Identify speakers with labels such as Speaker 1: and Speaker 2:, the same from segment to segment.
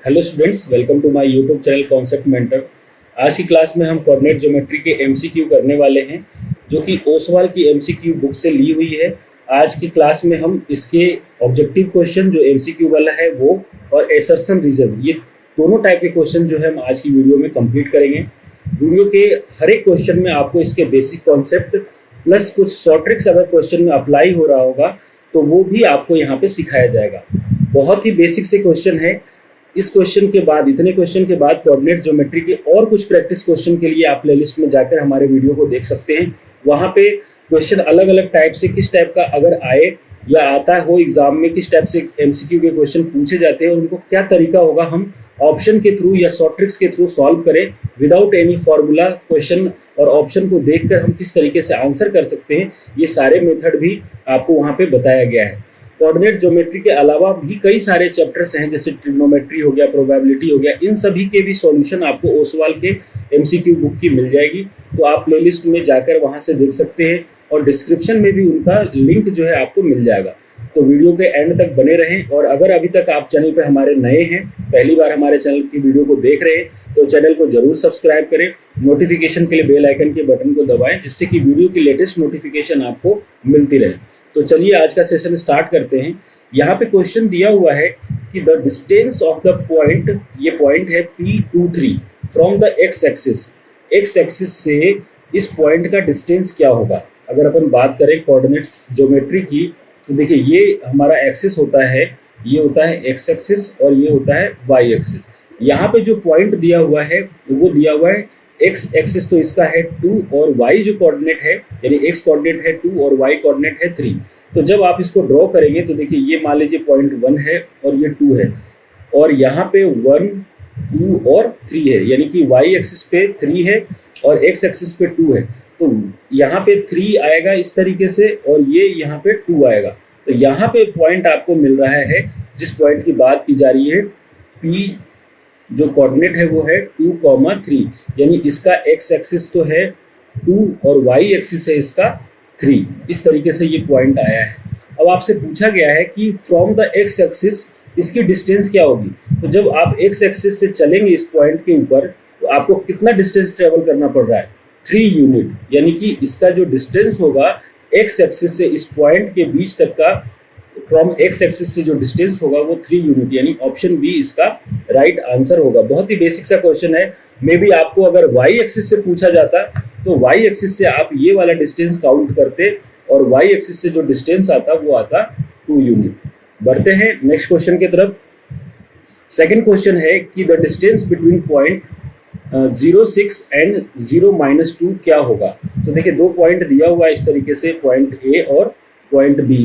Speaker 1: Hello students, welcome to my YouTube channel concept mentor. आज की class में हम कोऑर्डिनेट ज्योमेट्री के एमसीक्यू करने वाले हैं, जो कि ओसवाल की एमसीक्यू बुक से ली हुई है। आज की क्लास में हम इसके ऑब्जेक्टिव क्वेश्चन जो एमसीक्यू वाला है वो, और एसर्शन रीजन, ये दोनों टाइप के क्वेश्चन जो है हम आज की वीडियो में कंप्लीट करेंगे। वीडियो के हर एक क्वेश्चन में आपको इसके बेसिक कॉन्सेप्ट प्लस कुछ शॉर्ट ट्रिक्स अगर क्वेश्चन में अप्लाई हो रहा होगा तो वो भी आपको यहाँ पे सिखाया जाएगा। बहुत ही बेसिक से क्वेश्चन है। इस क्वेश्चन के बाद, इतने क्वेश्चन के बाद, कोऑर्डिनेट ज्योमेट्री के और कुछ प्रैक्टिस क्वेश्चन के लिए आप प्लेलिस्ट में जाकर हमारे वीडियो को देख सकते हैं। वहाँ पे क्वेश्चन अलग अलग टाइप से, किस टाइप का अगर आए या आता हो एग्जाम में, किस टाइप से एमसीक्यू के क्वेश्चन पूछे जाते हैं और उनको क्या तरीका होगा हम ऑप्शन के थ्रू या शॉर्ट ट्रिक्स के थ्रू सॉल्व करें विदाउट एनी फॉर्मूला क्वेश्चन, और ऑप्शन को देखकर हम किस तरीके से आंसर कर सकते हैं, ये सारे मेथड भी आपको वहाँ पे बताया गया है। कोऑर्डिनेट ज्योमेट्री के अलावा भी कई सारे चैप्टर्स हैं, जैसे ट्रिग्नोमेट्री हो गया, प्रोबेबिलिटी हो गया, इन सभी के भी सॉल्यूशन आपको ओसवाल के एमसीक्यू बुक की मिल जाएगी। तो आप प्लेलिस्ट में जाकर वहां से देख सकते हैं, और डिस्क्रिप्शन में भी उनका लिंक जो है आपको मिल जाएगा। तो वीडियो के एंड तक बने रहें। और अगर अभी तक आप चैनल पर हमारे नए हैं, पहली बार हमारे चैनल की वीडियो को देख रहे हैं, तो चैनल को जरूर सब्सक्राइब करें। नोटिफिकेशन के लिए बेल आइकन के बटन को दबाएं, जिससे कि वीडियो की लेटेस्ट नोटिफिकेशन आपको मिलती रहे। तो चलिए आज का सेशन स्टार्ट करते हैं। यहाँ पे क्वेश्चन दिया हुआ है कि the distance of the point, ये पॉइंट है P23 from the x axis. X axis से इस पॉइंट का डिस्टेंस क्या होगा। अगर अपन बात करें कोऑर्डिनेट ज्योमेट्री की, तो देखिए ये हमारा एक्सिस होता है, ये होता है एक्स एक्सिस और ये होता है वाई एक्सिस। यहाँ पे जो पॉइंट दिया हुआ है वो दिया हुआ है एक्स एक्सिस, तो इसका है 2, और वाई जो कोऑर्डिनेट है, यानी एक्स कोऑर्डिनेट है 2 और वाई कोऑर्डिनेट है 3। तो जब आप इसको ड्रॉ करेंगे तो देखिए ये मान लीजिए पॉइंट 1 है और ये 2 है, और यहाँ पे 1, 2 और 3 है, यानी कि वाई एक्सिस पे 3 है और एक्स एक्सिस पे 2 है। तो यहाँ पे 3 आएगा इस तरीके से, और ये यहाँ पे 2 आएगा। तो यहाँ पे पॉइंट आपको मिल रहा है, जिस पॉइंट की बात की जा रही है, P जो कोऑर्डिनेट है वो है 2,3, यानी इसका एक्स एक्सिस तो है 2 और वाई एक्सिस है इसका 3। इस तरीके से ये पॉइंट आया है। अब आपसे पूछा गया है कि फ्रॉम द एक्स एक्सिस इसकी डिस्टेंस क्या होगी। तो जब आप एक्स एक्सिस से चलेंगे इस पॉइंट के ऊपर, तो आपको कितना डिस्टेंस ट्रेवल करना पड़ रहा है, 3 यूनिट, यानी कि इसका जो डिस्टेंस होगा एक्स एक्सिस से इस पॉइंट के बीच तक का, फ्रॉम एक्स एक्सिस से जो डिस्टेंस होगा वो 3 यूनिट, यानी ऑप्शन बी इसका राइट आंसर होगा। बहुत ही बेसिक सा क्वेश्चन है। मे बी आपको अगर वाई एक्सिस से पूछा जाता तो वाई एक्सिस से आप ये वाला डिस्टेंस काउंट करते, और वाई एक्सिस से जो डिस्टेंस आता वो आता 2 यूनिट। बढ़ते हैं नेक्स्ट क्वेश्चन की तरफ। सेकेंड क्वेश्चन है कि the distance between point 0,6 and 0-2 क्या होगा। तो देखिए दो पॉइंट दिया हुआ है इस तरीके से, पॉइंट ए और पॉइंट बी।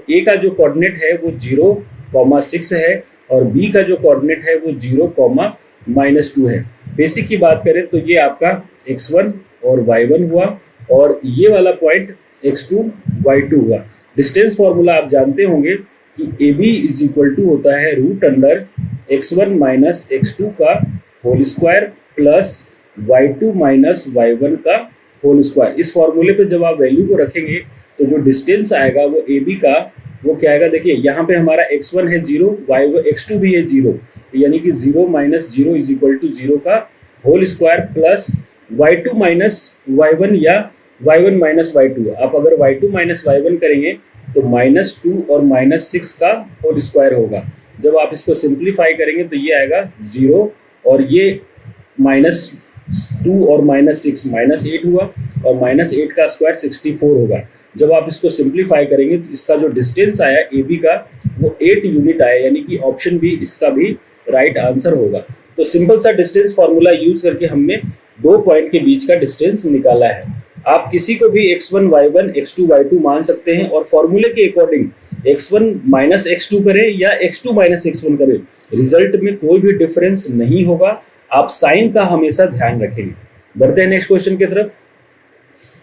Speaker 1: ए का जो कोऑर्डिनेट है वो 0,6 है, और बी का जो कोऑर्डिनेट है वो 0,-2 है। बेसिक की बात करें तो ये आपका x1 और y1 हुआ, और ये वाला पॉइंट x2 y2 हुआ। डिस्टेंस फॉर्मूला आप जानते होंगे कि AB इज इक्वल टू होता है √x1 माइनस x2 का whole square plus y2 minus y1 का होल स्क्वायर। इस फॉर्मूले पे जब आप वैल्यू को रखेंगे तो जो डिस्टेंस आएगा वो AB का वो क्या आएगा। देखिए यहाँ पे हमारा x1 है 0, x2 भी है 0, यानी कि 0 माइनस 0 इज इक्वल टू 0 का whole square plus y2 minus y1 या y1 माइनस y2। आप अगर y2 माइनस y1 करेंगे तो -2 और -6 का होल स्क्वायर होगा। जब आप इसको सिंप्लीफाई करेंगे तो ये आएगा 0, और ये -2 और -6 -8 हुआ, और -8 का स्क्वायर 64 होगा। जब आप इसको सिंप्लीफाई करेंगे तो इसका जो डिस्टेंस आया ए बी का वो 8 यूनिट आया, यानी कि ऑप्शन बी इसका भी राइट आंसर होगा। तो सिंपल सा डिस्टेंस फॉर्मूला यूज करके हमने दो पॉइंट के बीच का डिस्टेंस निकाला है। आप किसी को भी x1 y1 x2 y2 मान सकते हैं, और फॉर्मूले के अकॉर्डिंग x1 माइनस x2 करें या x2 माइनस x1 करें, रिजल्ट में कोई भी डिफरेंस नहीं होगा। आप साइन का हमेशा ध्यान रखेंगे। बढ़ते हैं नेक्स्ट क्वेश्चन की तरफ।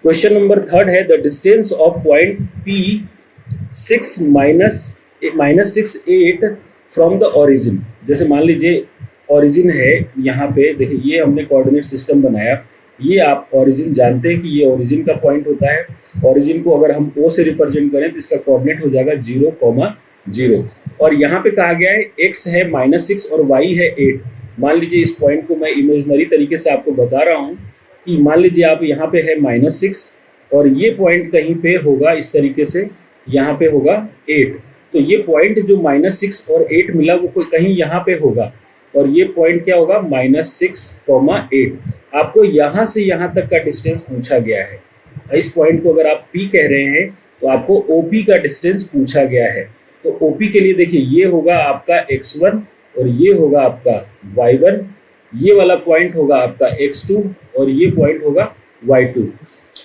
Speaker 1: क्वेश्चन नंबर 3 है the distance of point P6 -6 8 from the origin. जैसे मान लीजिए ओरिजिन है यहाँ पे, देखिए ये हमने कोऑर्डिनेट सिस्टम बनाया, ये आप ओरिजिन जानते हैं कि ये ओरिजिन का पॉइंट होता है। ओरिजिन को अगर हम O से रिप्रेजेंट करें तो इसका कोऑर्डिनेट हो जाएगा 0,0। और यहाँ पे कहा गया है x है -6 और y है 8। मान लीजिए इस पॉइंट को मैं इमेजिनरी तरीके से आपको बता रहा हूँ कि मान लीजिए आप यहाँ पे है -6 और ये पॉइंट कहीं पे होगा इस तरीके से, यहाँ पे होगा 8। तो ये पॉइंट जो -6 और 8 मिला वो कोई कहीं यहाँ पे होगा और ये पॉइंट क्या होगा -6, 8। आपको यहाँ से यहाँ तक का डिस्टेंस पूछा गया है। इस पॉइंट को अगर आप P कह रहे हैं तो आपको OP का डिस्टेंस पूछा गया है। तो OP के लिए देखिए ये होगा आपका x1 और ये होगा आपका y1, ये वाला पॉइंट होगा आपका x2 और ये पॉइंट होगा y2।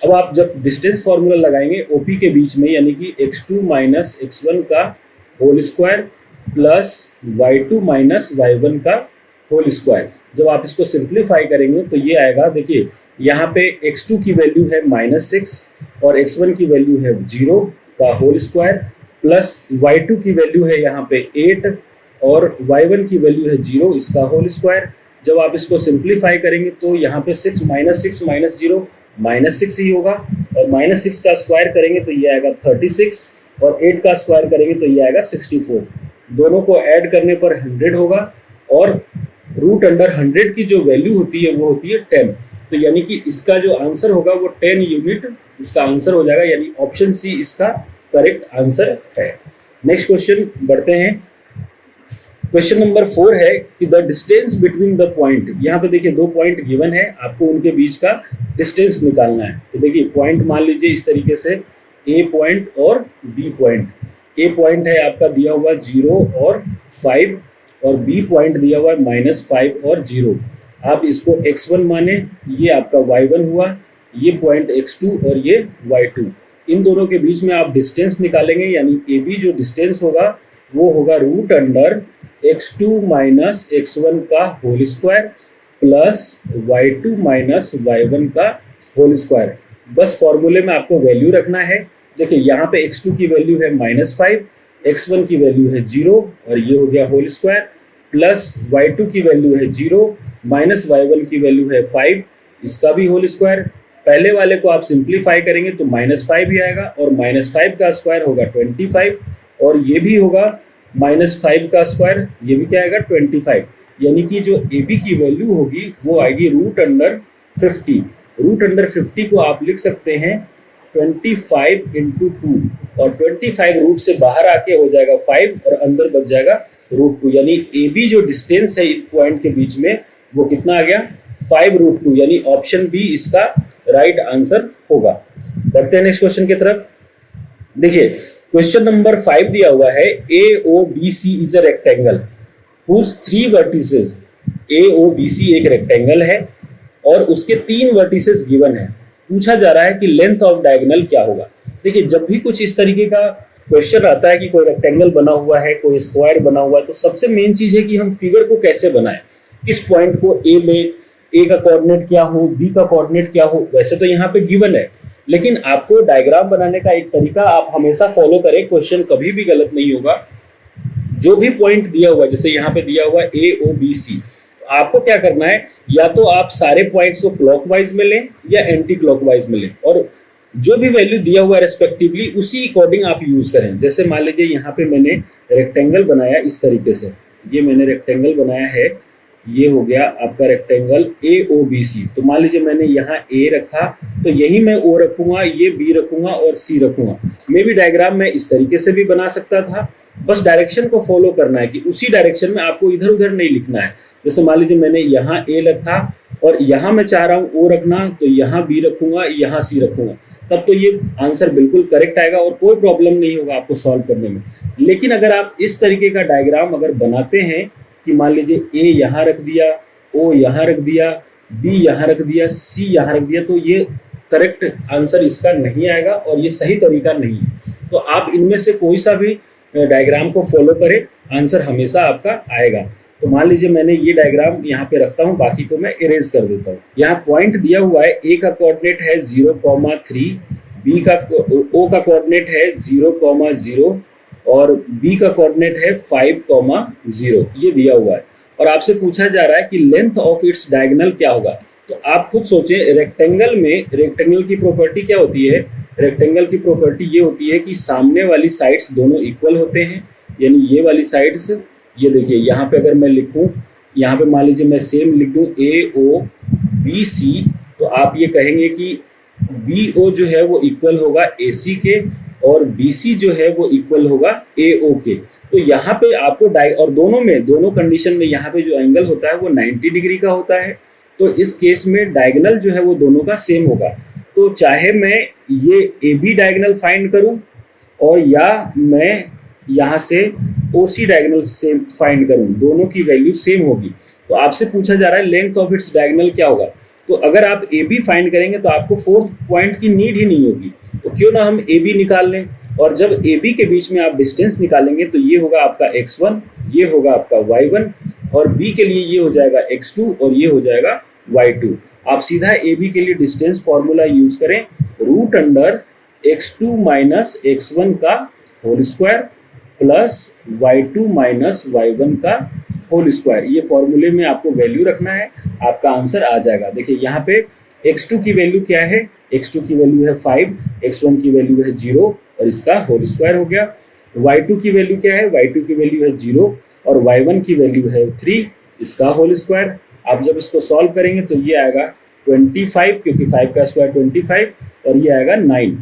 Speaker 1: अब आप जब डिस्टेंस फॉर्मूला लगाएंगे OP के बीच में, यानी कि x2 माइनस x1 का whole square plus y2 minus y1 का होल स्क्वायर, जब आप इसको सिंप्लीफाई करेंगे तो ये आएगा। देखिए यहाँ पे x2 की वैल्यू है -6 और x1 की वैल्यू है 0 का होल स्क्वायर प्लस y2 की वैल्यू है यहाँ पे 8 और y1 की वैल्यू है 0 इसका होल स्क्वायर। जब आप इसको सिंप्लीफाई करेंगे तो यहाँ पे 6 माइनस 0 -6 ही होगा और -6 का स्क्वायर करेंगे तो ये आएगा 36 और 8 का स्क्वायर करेंगे तो ये आएगा 64। दोनों को ऐड करने पर 100 होगा और रूट अंडर 100 की जो वैल्यू होती है वो होती है 10। तो यानी कि इसका जो आंसर होगा वो 10 यूनिट इसका आंसर हो जाएगा, यानी ऑप्शन सी इसका करेक्ट आंसर है। नेक्स्ट क्वेश्चन बढ़ते हैं। क्वेश्चन नंबर 4 है कि the distance between the point. यहाँ पे देखिए 2 पॉइंट गिवन है, आपको उनके बीच का डिस्टेंस निकालना है। तो देखिए पॉइंट मान लीजिए इस तरीके से ए पॉइंट और बी पॉइंट। ए पॉइंट है आपका दिया हुआ 0 और 5 और बी पॉइंट दिया हुआ है -5 और 0। आप इसको x1 माने, ये आपका y1 हुआ, ये पॉइंट x2 और ये y2। इन दोनों के बीच में आप डिस्टेंस निकालेंगे, यानी ए बी जो डिस्टेंस होगा वो होगा root under x2 minus x1 का whole square plus y2 minus y1 का होल स्क्वायर। बस फॉर्मूले में आपको वैल्यू रखना है। देखिए यहाँ पे x2 की वैल्यू है -5, x1 की वैल्यू है 0 और ये हो गया होल स्क्वायर प्लस y2 की वैल्यू है 0 माइनस y1 की वैल्यू है 5, इसका भी होल स्क्वायर। पहले वाले को आप सिंप्लीफाई करेंगे तो -5 ही आएगा और -5 का स्क्वायर होगा 25 और ये भी होगा -5 का स्क्वायर, ये भी क्या आएगा 25। यानी कि जो ए बी की वैल्यू होगी वो आएगी रूट अंडर 50। रूट अंडर 50 को आप लिख सकते हैं 25 इंटू 2 और 25 रूट से बाहर आके हो जाएगा 5 और अंदर बच जाएगा √2। यानी ए बी जो डिस्टेंस है इस पॉइंट के बीच में वो कितना आ गया 5√2, यानी ऑप्शन बी इसका राइट आंसर होगा। बढ़ते हैं नेक्स्ट क्वेश्चन की तरफ। देखिए क्वेश्चन नंबर 5 दिया हुआ है AOBC is a rectangle whose 3 vertices. AOBC एक रेक्टेंगल है और उसके 3 वर्टिसेस गिवन है। पूछा जा रहा है कि लेंथ ऑफ डायगोनल क्या होगा। देखिए जब भी कुछ इस तरीके का क्वेश्चन आता है कि कोई रेक्टेंगल बना हुआ है, कोई स्क्वायर बना हुआ है, तो सबसे मेन चीज है कि हम फिगर को कैसे बनाएं, किस पॉइंट को ए में, ए का कोऑर्डिनेट क्या हो, बी का कोऑर्डिनेट क्या हो। वैसे तो यहाँ पे गिवन है, लेकिन आपको डायग्राम बनाने का एक तरीका आप हमेशा फॉलो करें, क्वेश्चन कभी भी गलत नहीं होगा। जो भी पॉइंट दिया हुआ, जैसे यहाँ पे दिया हुआ AOBC, तो आपको क्या करना है, या तो आप सारे पॉइंट्स को क्लॉकवाइज में लें या एंटी क्लॉकवाइज में लें और जो भी वैल्यू दिया हुआ है रेस्पेक्टिवली उसी अकॉर्डिंग आप यूज करें। जैसे मान लीजिए यहाँ पे मैंने रेक्टेंगल बनाया इस तरीके से, ये मैंने रेक्टेंगल बनाया है, ये हो गया आपका रेक्टेंगल AOBC। तो मान लीजिए मैंने यहाँ A रखा तो यही मैं O रखूंगा, ये B रखूंगा और C रखूंगा। मे भी डायग्राम में इस तरीके से भी बना सकता था, बस डायरेक्शन को फॉलो करना है कि उसी डायरेक्शन में आपको इधर उधर नहीं लिखना है। जैसे मान लीजिए मैंने यहाँ A रखा और यहाँ मैं चाह रहा हूँ O रखना, तो यहाँ B रखूंगा, यहाँ C रखूंगा, तब तो ये आंसर बिल्कुल करेक्ट आएगा और कोई प्रॉब्लम नहीं होगा आपको सॉल्व करने में। लेकिन अगर आप इस तरीके का डायग्राम अगर बनाते हैं कि मान लीजिए A यहाँ रख दिया, O यहाँ रख दिया, B यहाँ रख दिया, C यहाँ रख दिया, तो ये करेक्ट आंसर इसका नहीं आएगा और ये सही तरीका नहीं है। तो आप इनमें से कोई सा भी डायग्राम को फॉलो करें, आंसर हमेशा आपका आएगा। तो मान लीजिए मैंने ये डायग्राम यहाँ पे रखता हूँ, बाकी को मैं इरेज कर देता हूँ। यहाँ पॉइंट दिया हुआ है, A का कोऑर्डिनेट है 0,3, B का O का कोऑर्डिनेट है 0,0 और B का कोऑर्डिनेट है 5,0, ये दिया हुआ है और आपसे पूछा जा रहा है कि लेंथ ऑफ इट्स डायगोनल क्या होगा। तो आप खुद सोचें, रेक्टेंगल में रेक्टेंगल की प्रॉपर्टी क्या होती है। रेक्टेंगल की प्रॉपर्टी ये होती है कि सामने वाली साइड्स दोनों इक्वल होते हैं यानी ये वाली साइड्स, ये देखिए यहाँ पे अगर मैं लिखूँ, यहाँ पे मान लीजिए मैं सेम लिख दूँ AOBC, तो आप ये कहेंगे कि BO जो है वो इक्वल होगा AC के और BC जो है वो इक्वल होगा AO के। तो यहाँ पे आपको और दोनों कंडीशन में यहाँ पे जो एंगल होता है वो 90 डिग्री का होता है। तो इस केस में डायगोनल जो है वो दोनों का सेम होगा। तो चाहे मैं ये AB डायगोनल फाइंड करूँ और या मैं यहाँ से OC डायगोनल सेम फाइंड करूँ, दोनों की वैल्यू सेम होगी। तो आपसे पूछा जा रहा है लेंथ ऑफ इट्स डायगोनल क्या होगा। तो अगर आप AB फाइंड करेंगे तो आपको फोर्थ पॉइंट की नीड ही नहीं होगी, तो क्यों ना हम AB निकाल लें। और जब AB के बीच में आप डिस्टेंस निकालेंगे तो ये होगा आपका x1, ये होगा आपका y1, और B के लिए ये हो जाएगा x2 और ये हो जाएगा y2। आप सीधा AB के लिए डिस्टेंस फॉर्मूला यूज करें, root under x2 minus x1 का whole square plus y2 minus y1 का होल स्क्वायर। ये फॉर्मूले में आपको वैल्यू रखना है, आपका आंसर आ जाएगा। देखिए यहाँ पे x2 की वैल्यू क्या है, x2 की वैल्यू है 5, x1 की वैल्यू है 0 और इसका होल स्क्वायर हो गया। y2 की वैल्यू क्या है, y2 की वैल्यू है 0 और y1 की वैल्यू है 3, इसका होल स्क्वायर। आप जब इसको सॉल्व करेंगे तो ये आएगा 25, क्योंकि 5 का स्क्वायर 25, और ये आएगा 9।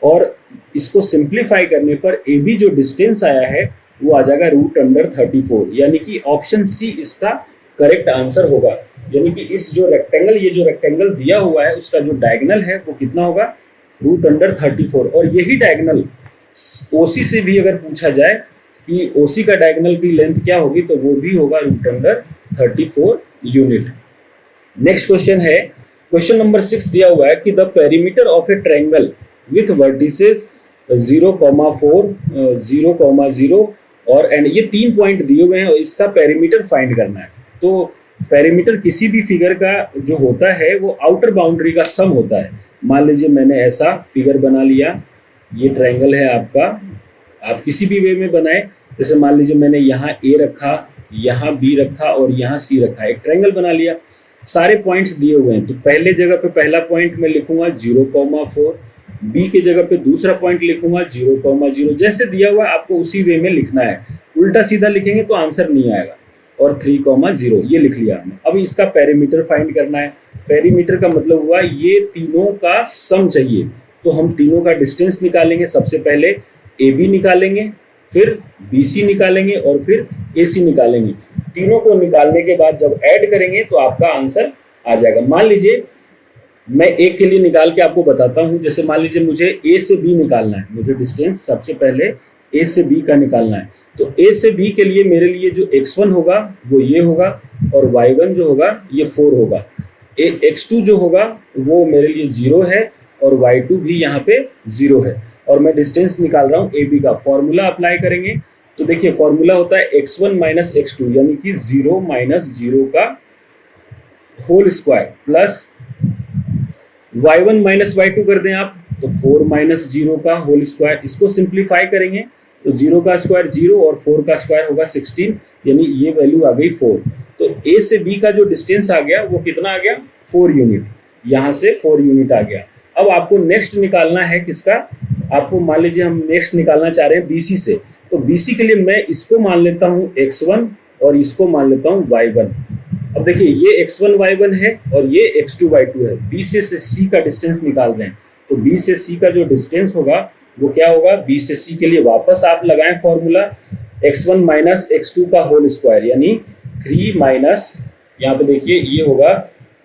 Speaker 1: और इसको सिंप्लीफाई करने पर AB जो डिस्टेंस आया है वो आ जाएगा रूट अंडर 34, यानी कि ऑप्शन सी इसका करेक्ट आंसर होगा। यानी कि इस जो रेक्टेंगल, ये जो रेक्टेंगल दिया हुआ है उसका जो डायगोनल है वो कितना होगा, रूट अंडर 34। और यही डायगोनल OC से भी अगर पूछा जाए कि OC का डायगोनल की लेंथ क्या होगी, तो वो भी होगा root under 34 unit. Next question है, क्वेश्चन नंबर 6 दिया हुआ है कि the perimeter of a triangle with vertices 0,4, 0,0 और एंड ये 3 पॉइंट दिए हुए हैं और इसका पेरीमीटर फाइंड करना है। तो पेरीमीटर किसी भी फिगर का जो होता है वो आउटर बाउंड्री का सम होता है। मान लीजिए मैंने ऐसा फिगर बना लिया, ये ट्रायंगल है आपका, आप किसी भी वे में बनाए। जैसे मान लीजिए मैंने यहाँ A रखा, यहाँ B रखा और यहाँ C रखा, एक ट्रायंगल बना लिया। सारे पॉइंट्स दिए हुए हैं, तो पहले जगह पे पहला पॉइंट मैं लिखूंगा 0,4, B के जगह पे दूसरा पॉइंट लिखूंगा 0,0। जैसे दिया हुआ आपको उसी वे में लिखना है, उल्टा सीधा लिखेंगे तो आंसर नहीं आएगा। और 3,0 ये लिख लिया आपने। अब इसका पेरीमीटर फाइंड करना है। पेरीमीटर का मतलब हुआ ये तीनों का सम चाहिए, तो हम तीनों का डिस्टेंस निकालेंगे। सबसे पहले AB निकालेंगे, फिर BC निकालेंगे और फिर AC निकालेंगे। तीनों को निकालने के बाद जब ऐड करेंगे तो आपका आंसर आ जाएगा। मान लीजिए मैं एक के लिए निकाल के आपको बताता हूँ। जैसे मान लीजिए मुझे A से B निकालना है, मुझे डिस्टेंस सबसे पहले A से B का निकालना है। तो A से B के लिए मेरे लिए जो x1 होगा वो ये होगा और y1 जो होगा ये 4 होगा। x2 जो होगा वो मेरे लिए 0 है और y2 भी यहाँ पे 0 है। और मैं डिस्टेंस निकाल रहा हूँ AB का। फॉर्मूला अप्लाई करेंगे तो देखिए फॉर्मूला होता है x1 माइनस x2, यानी कि 0 माइनस 0 का whole square plus y1 minus y2 कर दें आप तो 4 माइनस 0 का होल स्क्वायर। इसको सिंप्लीफाई करेंगे तो 0 का स्क्वायर 0 और 4 का स्क्वायर होगा 16, यानी ये वैल्यू आ गई 4। तो A से B का जो डिस्टेंस आ गया वो कितना आ गया, 4 यूनिट। यहाँ से 4 यूनिट आ गया। अब आपको नेक्स्ट निकालना है किसका, आपको मान लीजिए हम नेक्स्ट निकालना चाह रहे हैं BC से। तो BC के लिए मैं इसको मान लेता हूँ x1 और इसको मान लेता हूँ y1। अब देखिए ये x1 y1 है और ये x2 y2 है। B से C का डिस्टेंस निकाल दें तो B से C का जो डिस्टेंस होगा वो क्या होगा, B से C के लिए वापस आप लगाएं फॉर्मूला x1 माइनस x2 का होल स्क्वायर, यानी 3 माइनस, यहाँ पे देखिए ये होगा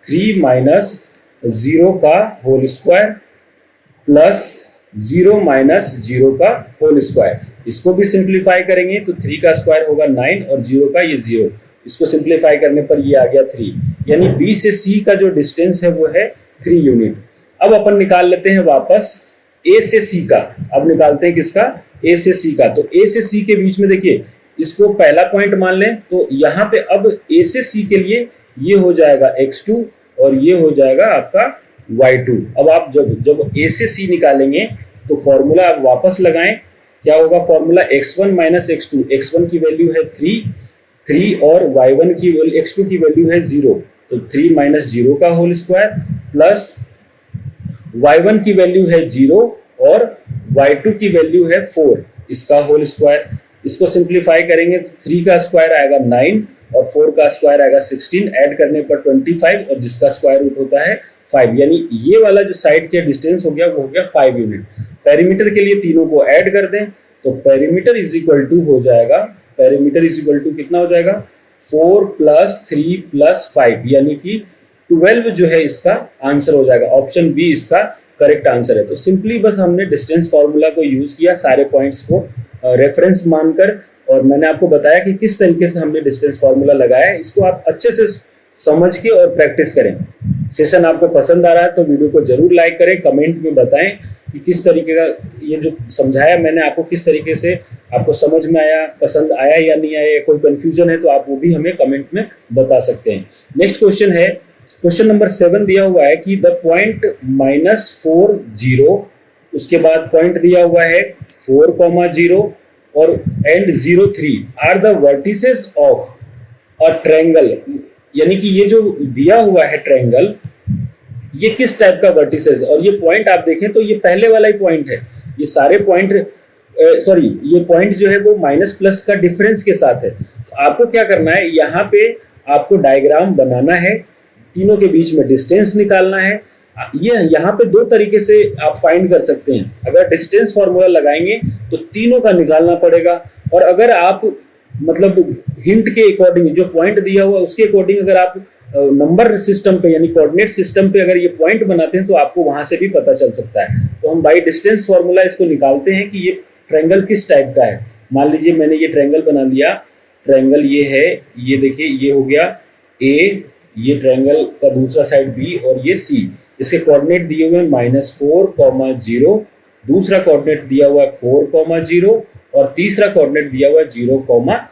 Speaker 1: 3 माइनस 0 का होल स्क्वायर प्लस 0 माइनस 0 का होल स्क्वायर। इसको भी सिंप्लीफाई करेंगे तो 3 का स्क्वायर होगा 9 और 0 का ये 0। इसको सिंप्लीफाई करने पर ये आ गया 3, यानी B से C का जो डिस्टेंस है वो है 3 यूनिट। अब अपन निकाल लेते हैं वापस A से C का। अब निकालते हैं किसका, A से C का। तो A से C के बीच में देखिए इसको पहला पॉइंट मान लें तो यहाँ पे अब A से C के लिए ये हो जाएगा x2 और ये हो जाएगा आपका y2। अब आप जब A से C निकालेंगे तो फॉर्मूला आप वापस लगाएं। क्या होगा formula, x1 minus x2, x1 की वैल्यू है 3 और y1 की x2 की वैल्यू है 0, तो 3 माइनस 0 का होल स्क्वायर प्लस y1 की वैल्यू है 0 और y2 की वैल्यू है 4, इसका होल स्क्वायर। इसको सिंप्लीफाई करेंगे तो 3 का स्क्वायर आएगा 9 और 4 का स्क्वायर आएगा 16, ऐड करने पर 25 और जिसका स्क्वायर रूट होता है 5, यानी ये वाला जो साइड के डिस्टेंस हो गया वो हो गया 5 यूनिट। पेरीमीटर के लिए तीनों को ऐड कर दें तो पेरीमीटर इज इक्वल टू हो जाएगा, पेरीमीटर इज इक्वल टू कितना हो जाएगा 4 + 3 + 5, यानी कि 12 जो है इसका आंसर हो जाएगा। ऑप्शन बी इसका करेक्ट आंसर है। तो सिंपली बस हमने डिस्टेंस फॉर्मूला को यूज किया सारे पॉइंट्स को रेफरेंस मानकर, और मैंने आपको बताया कि किस तरीके से हमने डिस्टेंस फॉर्मूला लगाया है। इसको आप अच्छे से समझ के और प्रैक्टिस करें। सेशन आपको पसंद आ रहा है तो वीडियो को जरूर लाइक करें, कमेंट में बताएं कि किस तरीके का ये जो समझाया मैंने आपको किस तरीके से आपको समझ में आया, पसंद आया या नहीं आया, कोई कंफ्यूजन है तो आप वो भी हमें कमेंट में बता सकते हैं। नेक्स्ट क्वेश्चन है, क्वेश्चन नंबर 7 दिया हुआ है कि द पॉइंट -4 0, उसके बाद पॉइंट दिया हुआ है 4, 0 और and 0 3 are the vertices of a triangle, यानी कि ये जो दिया हुआ है ट्रायंगल ये किस टाइप का वर्टिसेस, और ये पॉइंट आप देखें तो ये पहले वाला ही पॉइंट है। ये सारे पॉइंट ये पॉइंट जो है वो माइनस प्लस का डिफरेंस के साथ है। तो आपको क्या करना है, यहाँ पे आपको डायग्राम बनाना है, तीनों के बीच में डिस्टेंस निकालना है। ये यहाँ पे दो तरीके से आप फाइंड कर सकते हैं। अगर डिस्टेंस फॉर्मूला लगाएंगे तो तीनों का निकालना पड़ेगा, और अगर आप मतलब हिंट के अकॉर्डिंग जो पॉइंट दिया हुआ उसके अकॉर्डिंग अगर आप नंबर सिस्टम पे यानी कोऑर्डिनेट सिस्टम पे अगर ये पॉइंट बनाते हैं तो आपको वहां से भी पता चल सकता है। तो हम बाई डिस्टेंस फॉर्मूला इसको निकालते हैं कि ये ट्रायंगल किस टाइप का है। मान लीजिए मैंने ये ट्रायंगल बना लिया, ट्रायंगल ये है, ये देखिए ये हो गया ए, ये ट्रायंगल का दूसरा साइड बी और ये सी। इसके कोऑर्डिनेट दिए हुए -4, 0, दूसरा कोऑर्डिनेट दिया हुआ है 4, 0 और तीसरा कोऑर्डिनेट दिया हुआ है 0,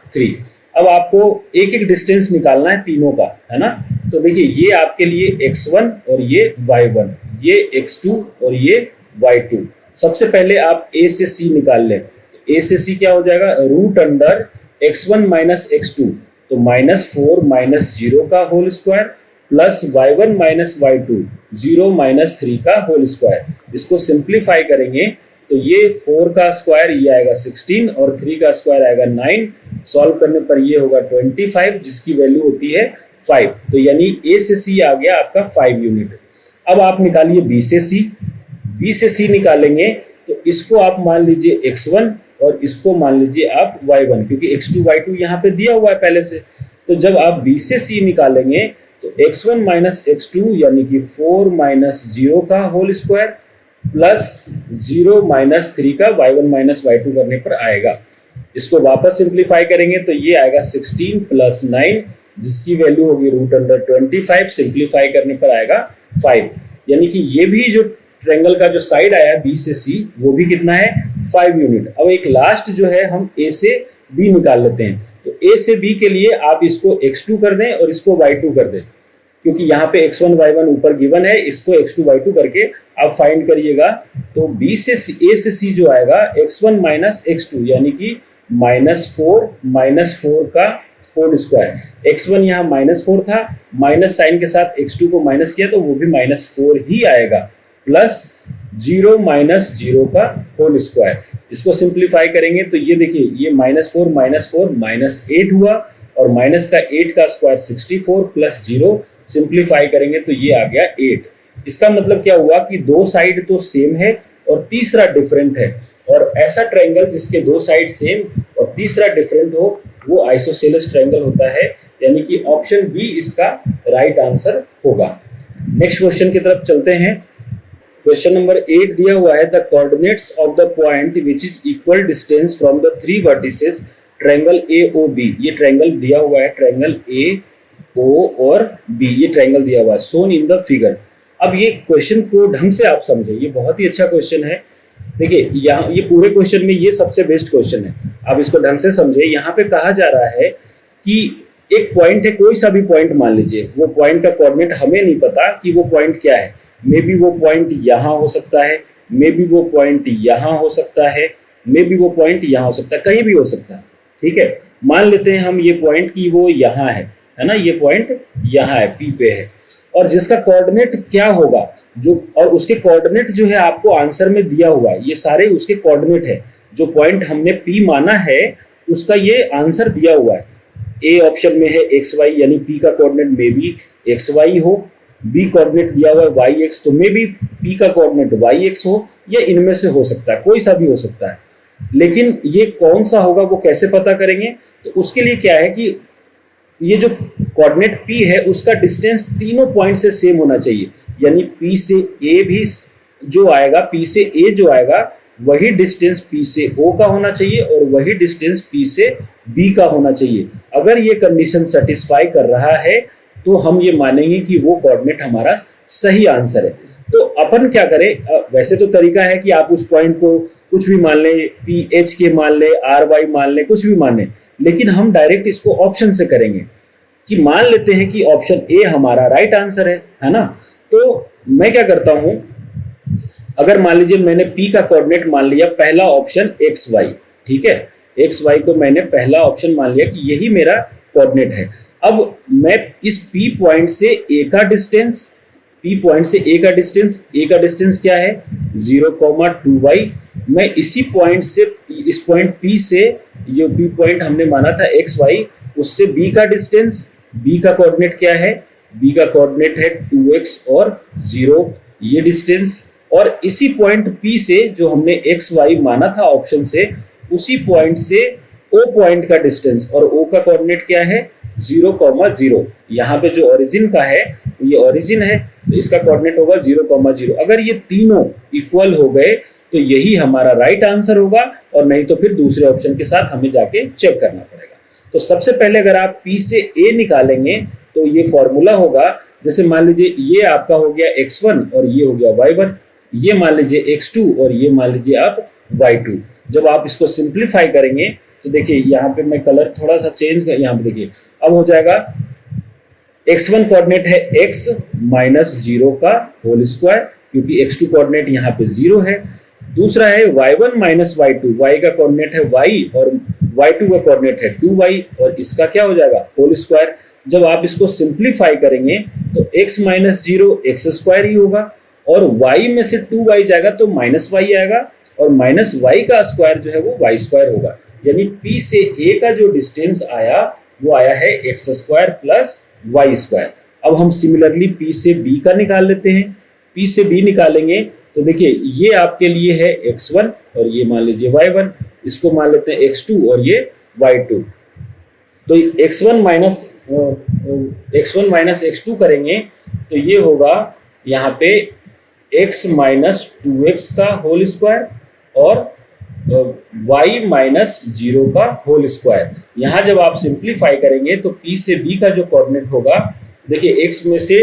Speaker 1: 3। अब आपको एक एक डिस्टेंस निकालना है तीनों का, है ना। तो देखिए ये आपके लिए x1 और ये y1, ये x2 और ये y2। सबसे पहले आप a से c निकाल लें। तो a से c क्या हो जाएगा, √अंडर x1 - x2, तो -4 - 0 का whole square plus y1 - y2 0 - 3 का होल स्क्वायर। इसको सिंप्लीफाई करेंगे तो ये 4 का स्क्वायर ये आएगा 16 और 3 का स्क्वायर आएगा 9। सॉल्व करने पर ये होगा 25 जिसकी वैल्यू होती है 5। तो यानी ए से सी आ गया आपका 5 यूनिट। अब आप निकालिए बी से सी, बी से सी निकालेंगे तो इसको आप मान लीजिए x1 और इसको मान लीजिए आप y1, क्योंकि x2 y2 यहाँ पे दिया हुआ है पहले से। तो जब आप बी से सी निकालेंगे तो x1 - x2 यानी कि 4 - 0 का होल स्क्वायर प्लस 0 - 3 का y1 - y2 करने पर आएगा। इसको वापस सिंप्लीफाई करेंगे तो ये आएगा 16 + 9 जिसकी वैल्यू होगी √25। सिंप्लीफाई करने पर आएगा 5, यानी कि ये भी जो ट्रायंगल का जो साइड आया बी से सी वो भी कितना है 5 यूनिट। अब एक लास्ट जो है हम ए से बी निकाल लेते हैं। तो ए से बी के लिए आप इसको x2 कर दें और इसको y2 कर दें, क्योंकि यहाँ पे x1 y1 ऊपर गिवन है, इसको x2 y2 करके आप फाइंड करिएगा। तो b से a से c जो आएगा x1 - x2 यानी कि -4 का होल स्क्वायर। x1 यहाँ -4 था, माइनस साइन के साथ x2 को माइनस किया तो वो भी -4 ही आएगा, प्लस 0 - 0 का होल स्क्वायर। इसको सिंप्लीफाई करेंगे तो ये देखिए ये -4 -8 हुआ और माइनस का 8 का स्क्वायर 64 प्लस 0 सिंप्लीफाई करेंगे तो ये आ गया 8। इसका मतलब क्या हुआ कि दो साइड तो सेम है और तीसरा डिफरेंट है, और ऐसा ट्रायंगल जिसके दो साइड सेम और तीसरा डिफरेंट हो वो आइसोसेलेस ट्रायंगल होता है, यानी कि ऑप्शन बी इसका राइट आंसर होगा। नेक्स्ट क्वेश्चन की तरफ चलते हैं। क्वेश्चन नंबर 8 दिया हुआ है the coordinates of the point which is equal distance from the 3 vertices triangle AOB। ये ट्रायंगल दिया हुआ है, ट्रायंगल AO और B, ये ट्रायंगल दिया हुआ है सोन इन द फिगर। अब ये क्वेश्चन को ढंग से आप समझे, ये बहुत ही अच्छा क्वेश्चन है। देखिए यहाँ ये पूरे क्वेश्चन में ये सबसे बेस्ट क्वेश्चन है, आप इसको ढंग से समझे। यहाँ पे कहा जा रहा है कि एक पॉइंट है, कोई सा भी पॉइंट मान लीजिए, वो पॉइंट का कोऑर्डिनेट हमें नहीं पता कि वो पॉइंट क्या है। मे बी वो पॉइंट यहाँ हो सकता है, मे बी वो पॉइंट यहाँ हो सकता है, मे बी वो पॉइंट यहाँ हो सकता है, कहीं भी हो सकता है। ठीक है, मान लेते हैं हम ये पॉइंट की वो यहाँ है ना, ये पॉइंट यहाँ है, P पे है, और जिसका कोऑर्डिनेट क्या होगा जो, और उसके कोऑर्डिनेट जो है आपको आंसर में दिया हुआ है, ये सारे उसके कोऑर्डिनेट है। जो पॉइंट हमने P माना है उसका ये आंसर दिया हुआ है। ए ऑप्शन में है एक्स वाई, यानी पी का कोऑर्डिनेट में भी एक्स वाई हो, बी कोऑर्डिनेट दिया हुआ है वाई एक्स, तो मे भी पी का कोऑर्डिनेट वाई एक्स हो, या इनमें से हो सकता है, कोई सा भी हो सकता है। लेकिन ये कौन सा होगा वो कैसे पता करेंगे? तो उसके लिए क्या है कि ये जो कोऑर्डिनेट P है उसका डिस्टेंस तीनों पॉइंट से सेम होना चाहिए, यानी P से A भी जो आएगा, P से A जो आएगा वही डिस्टेंस P से O का होना चाहिए और वही डिस्टेंस P से B का होना चाहिए। अगर ये कंडीशन सेटिस्फाई कर रहा है तो हम ये मानेंगे कि वो कोऑर्डिनेट हमारा सही आंसर है। तो अपन क्या करें, वैसे तो तरीका है कि आप उस पॉइंट को कुछ भी मान लें, PH के मान लें, RY मान लें, कुछ भी मान लें, लेकिन हम डायरेक्ट इसको ऑप्शन से करेंगे कि मान लेते हैं कि ऑप्शन ए हमारा राइट आंसर है ना। तो मैं क्या करता हूं, अगर मान लीजिए मैंने P का कोऑर्डिनेट मान लिया पहला ऑप्शन XY, ठीक है, XY को मैंने पहला ऑप्शन मान लिया कि यही मेरा कोऑर्डिनेट है। अब मैं इस P पॉइंट से A का डिस्टेंस, P पॉइंट से A का डिस्टेंस क्या है 0,2y, मैं इसी पॉइंट से, इस पॉइंट P से, जो P पॉइंट हमने माना था XY, उससे B का डिस्टेंस, B का कोऑर्डिनेट क्या है, B का कोऑर्डिनेट है 2x और 0, ये डिस्टेंस, और इसी पॉइंट P से जो हमने XY माना था ऑप्शन से, उसी पॉइंट से O पॉइंट का डिस्टेंस, और O का कोऑर्डिनेट क्या है 0,0। यहाँ पे जो ओरिजिन का है ये ओरिजिन है, तो इसका कोऑर्डिनेट होगा 0,0। अगर ये तीनों इक्वल हो गए तो यही हमारा राइट आंसर होगा, और नहीं तो फिर दूसरे ऑप्शन के साथ हमें जाके चेक करना पड़ेगा। तो सबसे पहले अगर आप P से A निकालेंगे तो ये फॉर्मूला होगा, जैसे मान लीजिए ये आपका हो गया x1 और ये हो गया y1, ये मान लीजिए x2 और ये मान लीजिए आप y2। जब आप इसको सिंप्लीफाई करेंगे तो देखिए यहाँ पे मैं कलर थोड़ा सा चेंज कर, यहाँ पे देखिए अब हो जाएगा x1 कोऑर्डिनेट है x माइनस 0 का होल स्क्वायर, क्योंकि x2 कोऑर्डिनेट यहाँ पे 0 है। दूसरा है y1 माइनस y2, y का कोऑर्डिनेट है y और y2 का कोऑर्डिनेट है 2y, और इसका क्या हो जाएगा होल स्क्वायर। जब आप इसको सिंप्लीफाई करेंगे तो x माइनस 0 एक्स स्क्वायर ही होगा, और y में से 2y जाएगा तो माइनस y आएगा, और माइनस y का स्क्वायर जो है वो y स्क्वायर होगा। यानी P से A का जो डिस्टेंस आया वो आया है x square plus y square. अब हम सिमिलरली P से B का निकाल लेते हैं। P से B निकालेंगे तो देखिए ये आपके लिए है x1 और ये मान लीजिए y1, इसको मान लेते हैं x2 और ये y2। तो x1 माइनस x2 करेंगे तो ये होगा यहाँ पे x माइनस 2x का होल स्क्वायर और y माइनस 0 का होल स्क्वायर। यहाँ जब आप सिंप्लीफाई करेंगे तो P से B का जो कोऑर्डिनेट होगा, देखिए x में से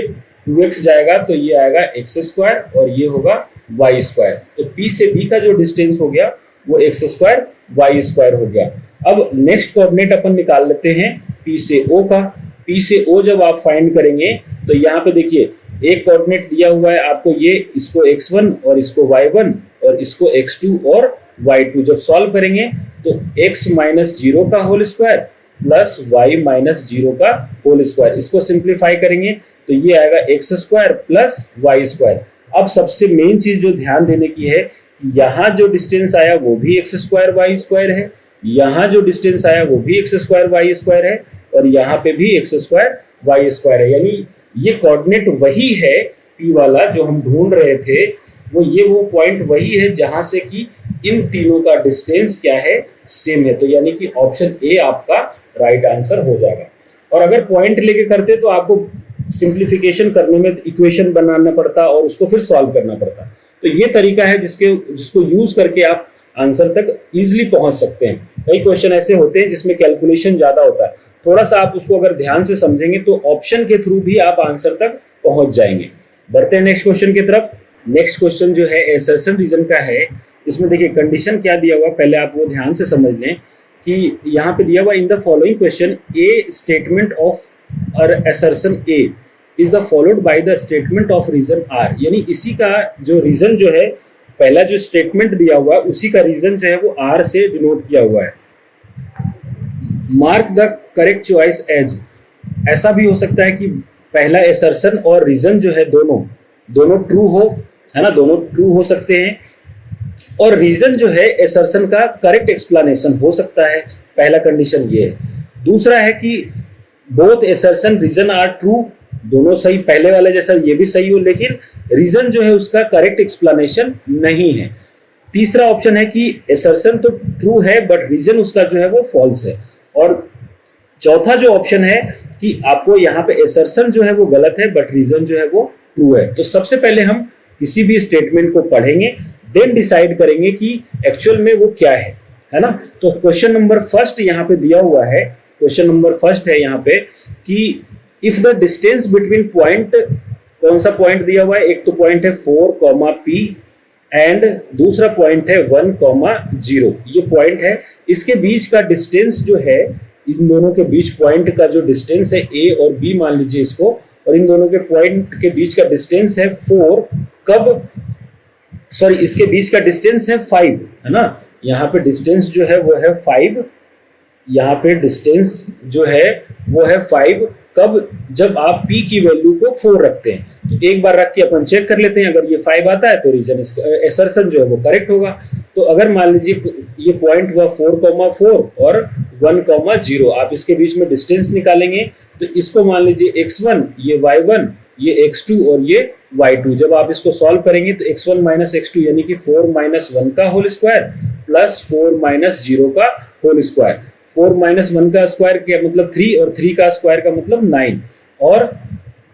Speaker 1: 2x जाएगा तो ये आएगा एक्स स्क्वायर और ये होगा वाई स्क्वायर। तो P से B का जो डिस्टेंस हो गया वो एक्स स्क्वायर वाई स्क्वायर हो गया। अब नेक्स्ट कोऑर्डिनेट अपन निकाल लेते हैं P से O का। P से O जब आप फाइंड करेंगे तो यहाँ पे देखिए एक कोऑर्डिनेट दिया हुआ है आपको, ये इसको x1 और इसको y1 और इसको x2 और y2। जब सॉल्व करेंगे तो x माइनस 0 का whole square plus y minus 0 का होल स्क्वायर, इसको सिंप्लीफाई करेंगे तो ये आएगा x square plus y square. अब सबसे मेन चीज जो ध्यान देने की है, यहाँ जो डिस्टेंस आया वो भी एक्स स्क्वायर वाई स्क्वायर है, यहाँ जो डिस्टेंस आया वो भी एक्स स्क्वायर वाई स्क्वायर है, और यहाँ पे भी एक्स स्क्वायर वाई स्क्वायर है। यानी ये कोऑर्डिनेट वही है P वाला जो हम ढूंढ रहे थे, वो पॉइंट वही है जहां से कि इन तीनों का डिस्टेंस क्या है सेम है। तो यानी कि ऑप्शन ए आपका राइट आंसर हो जाएगा। और अगर पॉइंट लेके करते तो आपको सिंप्लीफिकेशन करने में इक्वेशन बनाना पड़ता और उसको फिर सॉल्व करना पड़ता। तो ये तरीका है जिसको यूज करके आप आंसर तक इजीली पहुंच सकते हैं। कई क्वेश्चन ऐसे होते हैं जिसमें कैलकुलेशन ज्यादा होता है, थोड़ा सा आप उसको अगर ध्यान से समझेंगे तो ऑप्शन के थ्रू भी आप आंसर तक पहुंच जाएंगे। बढ़ते हैं नेक्स्ट क्वेश्चन की तरफ। नेक्स्ट क्वेश्चन जो है असर्शन रीजन का है। इसमें देखिए कंडीशन क्या दिया हुआ, पहले आप वो ध्यान से समझ लें कि यहाँ पे दिया हुआ in the following question a statement of assertion A is the followed by the statement of reason R. यानी इसी का जो रीजन जो है, पहला जो स्टेटमेंट दिया हुआ है उसी का रीजन जो है वो आर से डिनोट किया हुआ है। Mark the correct choice as, ऐसा भी हो सकता है कि पहला असर्शन और रीजन जो है दोनों ट्रू हो, है ना, दोनों ट्रू हो सकते हैं। और रीजन जो है असर्शन का करेक्ट एक्सप्लेनेशन हो सकता है। पहला कंडीशन ये है। दूसरा है कि both assertion reason are true, दोनों सही, पहले वाले जैसा ये भी सही हो, लेकिन रीजन जो है उसका करेक्ट एक्सप्लेनेशन नहीं है। तीसरा ऑप्शन है कि एसर्शन तो ट्रू है बट रीजन उसका जो है वो फॉल्स है। और चौथा जो ऑप्शन है कि आपको यहाँ पे एसर्शन जो है वो गलत है बट रीजन जो है वो ट्रू है। तो सबसे पहले हम किसी भी स्टेटमेंट को पढ़ेंगे, देन डिसाइड करेंगे कि एक्चुअल में वो क्या है ना। तो क्वेश्चन नंबर फर्स्ट यहाँ पे दिया हुआ है, क्वेश्चन नंबर फर्स्ट है यहाँ पे कि if the distance between point, कौन सा पॉइंट दिया हुआ है, एक तो पॉइंट है 4, P एंड दूसरा पॉइंट है 1, 0। ये पॉइंट है, इसके बीच का डिस्टेंस जो है, इन दोनों के बीच पॉइंट का जो डिस्टेंस है A और B मान लीजिए इसको, और इन दोनों के पॉइंट के बीच का डिस्टेंस है 4, इसके बीच का डिस्टेंस है 5, है ना। यहाँ पे डिस्टेंस जो है वो है 5, यहाँ पे डिस्टेंस जो है वो है 5, कब, जब आप P की वैल्यू को 4 रखते हैं। तो एक बार रख के अपन चेक कर लेते हैं, अगर ये 5 आता है तो रीजन एसर्शन जो है वो करेक्ट होगा। तो अगर मान लीजिए ये पॉइंट हुआ 4, और 1, 0, आप इसके बीच में डिस्टेंस निकालेंगे तो इसको मान लीजिए x1, ये y1, ये x2 और ये y2। जब आप इसको सॉल्व करेंगे तो x1 माइनस x2 यानी कि 4 माइनस 1 का होल स्क्वायर प्लस 4 माइनस 0 का होल स्क्वायर। 4 माइनस 1 का स्क्वायर क्या मतलब 3, और 3 का स्क्वायर का मतलब 9, और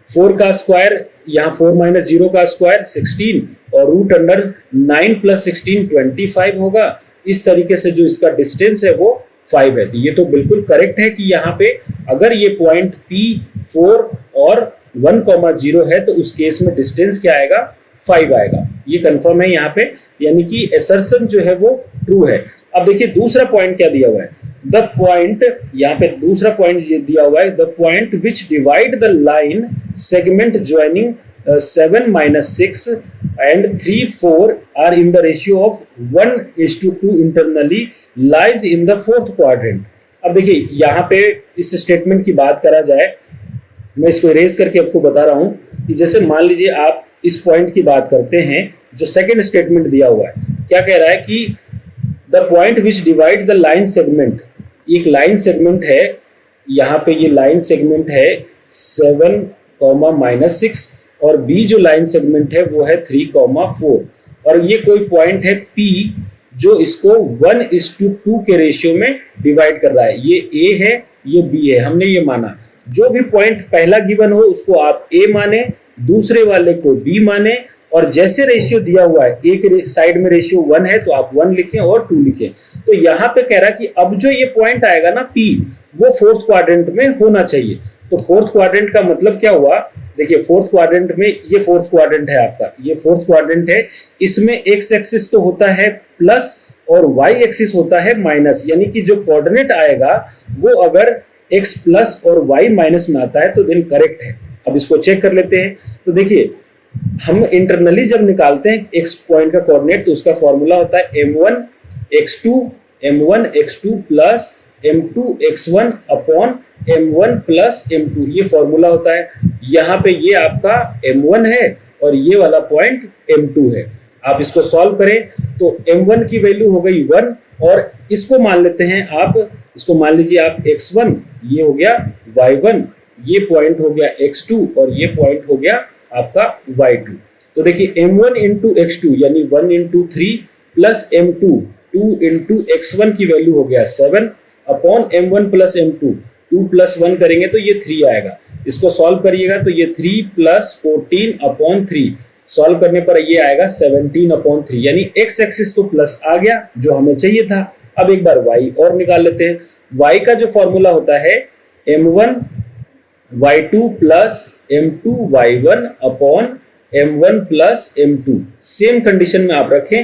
Speaker 1: 4 का स्क्वायर, यहाँ 4 माइनस 0 का स्क्वायर 16, और रूट अंडर 9 प्लस 16 25 होगा। इस तरीके से जो इसका डिस्टेंस है वो 5 है। तो ये तो बिल्कुल करेक्ट है कि यहाँ पे अगर ये पॉइंट P 4 और 1, 0 है तो उस केस में डिस्टेंस क्या आएगा, 5 आएगा। ये कंफर्म है यहाँ पे, यानी कि एसर्शन जो है वो ट्रू है। अब देखिए दूसरा पॉइंट क्या दिया हुआ है, द पॉइंट, यहाँ पे दूसरा पॉइंट ये दिया हुआ है, the point which divide the line segment joining 7, -6 and 3, 4 are in the ratio of 1:2 internally lies in the fourth quadrant। अब देखिए यहाँ पे इस स्टेटमेंट की बात करा जाए, मैं इसको इरेज करके आपको बता रहा हूँ कि जैसे मान लीजिए आप इस पॉइंट की बात करते हैं, जो सेकेंड स्टेटमेंट दिया हुआ है क्या कह रहा है कि the point which divide the line segment, एक लाइन सेगमेंट है, यहाँ पे ये लाइन सेगमेंट है 7, -6, और बी जो लाइन सेगमेंट है वो है 3, 4, और ये कोई पॉइंट है P जो इसको 1:2 के रेशियो में डिवाइड कर रहा है। ये A है, ये B है, हमने ये माना। जो भी पॉइंट पहला गिवन हो उसको आप A माने, दूसरे वाले को B माने, और जैसे रेशियो दिया हुआ है, एक साइड में रेशियो 1 है तो आप 1 लिखें और 2 लिखें। तो यहाँ पे कह रहा है कि अब जो ये पॉइंट आएगा ना P, वो फोर्थ क्वाड्रेंट में होना चाहिए। तो फोर्थ क्वाड्रेंट का मतलब क्या हुआ, देखिए फोर्थ क्वाड्रेंट में, ये फोर्थ क्वाड्रेंट है आपका, ये फोर्थ क्वाड्रेंट है, इसमें एक्स एक्सिस तो होता है प्लस और वाई एक्सिस होता है माइनस, यानी कि जो कोऑर्डिनेट आएगा वो अगर एक्स प्लस और वाई माइनस में आता है तो देन करेक्ट है। अब इसको चेक कर लेते हैं। तो देखिए हम इंटरनली जब निकालते हैं एक्स पॉइंट का कोऑर्डिनेट तो उसका फॉर्मूला होता है m1 x2 plus m2 x1 upon m1 plus m2, ये फॉर्मूला होता है। यहाँ पे ये आपका m1 है और ये वाला पॉइंट m2 है। आप इसको सॉल्व करें तो m1 की वैल्यू हो गई 1, और इसको मान लेते हैं आप, इसको मान लीजिए आप x1, ये हो गया y1, ये पॉइंट हो गया x2 और ये पॉइंट हो गया आपका y2। तो देखिए m1 इंटू x2 यानी 1 into 3 plus m2 2 into x1 की वैल्यू हो गया 7 upon m1 plus m2, 2 plus 1 करेंगे तो ये 3 आएगा। इसको सॉल्व करिएगा तो ये 3 प्लस 14 अपॉन 3, सॉल्व करने पर ये आएगा 17 अपॉन 3, यानी x एक्सिस तो प्लस आ गया जो हमें चाहिए था। अब एक बार y और निकाल लेते हैं। y का जो फॉर्मूला होता है m1 y2 plus m2 y1 upon m1 plus m2। Same condition में आप रखें।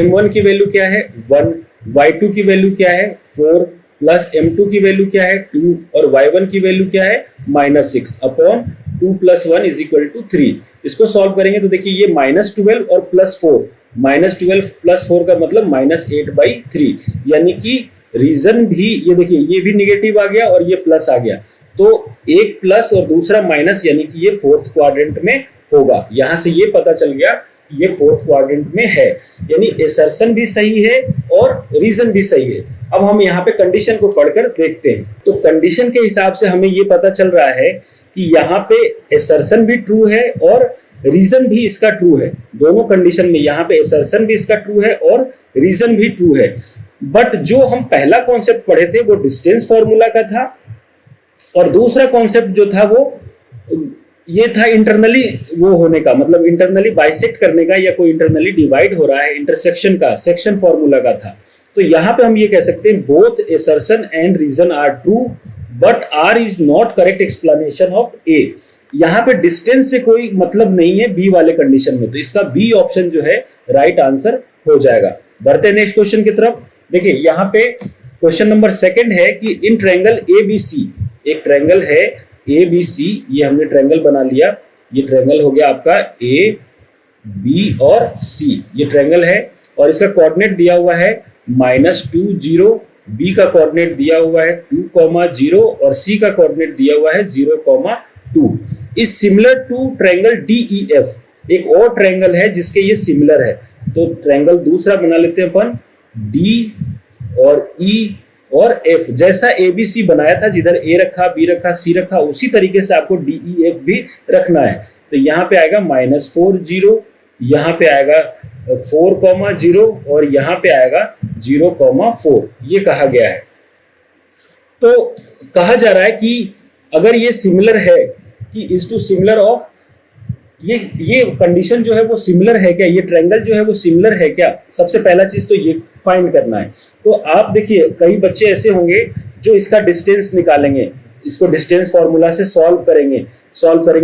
Speaker 1: m1 की वैल्यू क्या है 1, y2 की वैल्यू क्या है 4 प्लस m2 की वैल्यू क्या है 2 और y1 की वैल्यू क्या है -6 upon 2 plus 1 is equal to 3। इसको सॉल्व करेंगे तो देखिए ये -12 और +4, -12 + 4 का मतलब -8/3, यानी कि रीजन भी ये देखिए ये भी निगेटिव आ गया और ये प्लस आ गया, तो एक प्लस और दूसरा माइनस, यानी कि ये फोर्थ क्वाड्रेंट में होगा। यहां से ये पता चल गया ये फोर्थ क्वाड्रेंट में है, यानी एसर्शन भी सही है और रीजन भी सही है। अब हम यहाँ पे कंडीशन को पढ़कर देखते हैं। तो कंडीशन के हिसाब से हमें ये पता चल रहा है कि यहाँ पे एसर्शन भी ट्रू है और रीजन भी इसका ट्रू है। दोनों कंडीशन में यहाँ पे एसर्शन भी इसका ट्रू है और रीजन भी ट्रू है। बट जो हम पहला कॉन्सेप्ट पढ़े थे वो डिस्टेंस फॉर्मूला का था और दूसरा कॉन्सेप्ट जो था वो ये था इंटरनली वो होने का, मतलब इंटरनली बाइसेक्ट करने का या कोई इंटरनली डिवाइड हो रहा है, इंटरसेक्शन का, सेक्शन फॉर्मूला का था। तो यहाँ पे हम ये कह सकते हैं both assertion and reason are true but R is not correct explanation of A. यहाँ पे डिस्टेंस से कोई मतलब नहीं है बी वाले कंडीशन में, तो इसका बी ऑप्शन जो है राइट आंसर हो जाएगा। बढ़ते हैं नेक्स्ट क्वेश्चन की तरफ। देखिए यहाँ पे क्वेश्चन नंबर 2 है कि इन ट्रायंगल ABC, एक ट्रायंगल है ABC, ये हमने ट्रायंगल बना लिया, ये ट्रायंगल हो गया आपका AB और C, ये ट्रायंगल है और इसका कोऑर्डिनेट दिया हुआ है -2 0, B का कोऑर्डिनेट दिया हुआ है 2, 0 और C का कोऑर्डिनेट दिया हुआ है 0, 2। इस सिमिलर टू ट्रायंगल DEF, एक और ट्रायंगल है जिसके ये सिमिलर है, तो ट्रायंगल दूसरा बना लेते हैं अपन D और E और F। जैसा ABC बनाया था, जिधर A रखा, B रखा, C रखा, उसी तरीके से आपको DEF भी रखना है। तो यहाँ पे आएगा -4 0, यहाँ पे आएगा 4, 0 और यहाँ पे आएगा 0, 4, ये कहा गया है। तो कहा जा रहा है कि अगर ये सिमिलर है कि इज टू सिमिलर ऑफ, ये कंडीशन जो है वो सिमिलर है क्या, ये ट्रायंगल जो है वो सिमिलर है क्या, सबसे पहला चीज तो ये फाइंड करना है। तो आप देखिए कई बच्चे ऐसे होंगे जो इसका डिस्टेंस निकालेंगे, इसको डिस्टेंस फॉर्मूला से सॉल्व करेंगे,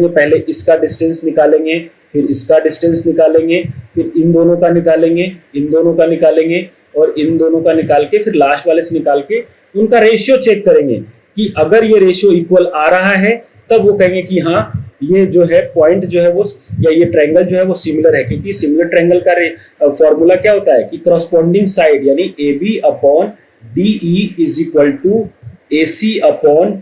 Speaker 1: पहले इसका डिस्टेंस निकालेंगे, फिर इसका डिस्टेंस निकालेंगे, फिर इन दोनों का निकालेंगे, इन दोनों का निकालेंगे और इन दोनों का निकाल के फिर लास्ट वाले से निकाल के उनका रेशियो चेक करेंगे कि अगर ये रेशियो इक्वल आ रहा है तब वो कहेंगे कि हाँ ये जो है पॉइंट जो है वो या ये ट्रायंगल जो है वो सिमिलर है। क्योंकि सिमिलर ट्रायंगल का फॉर्मूला क्या होता है कि करस्पॉन्डिंग साइड यानी AB upon DE is equal to AC upon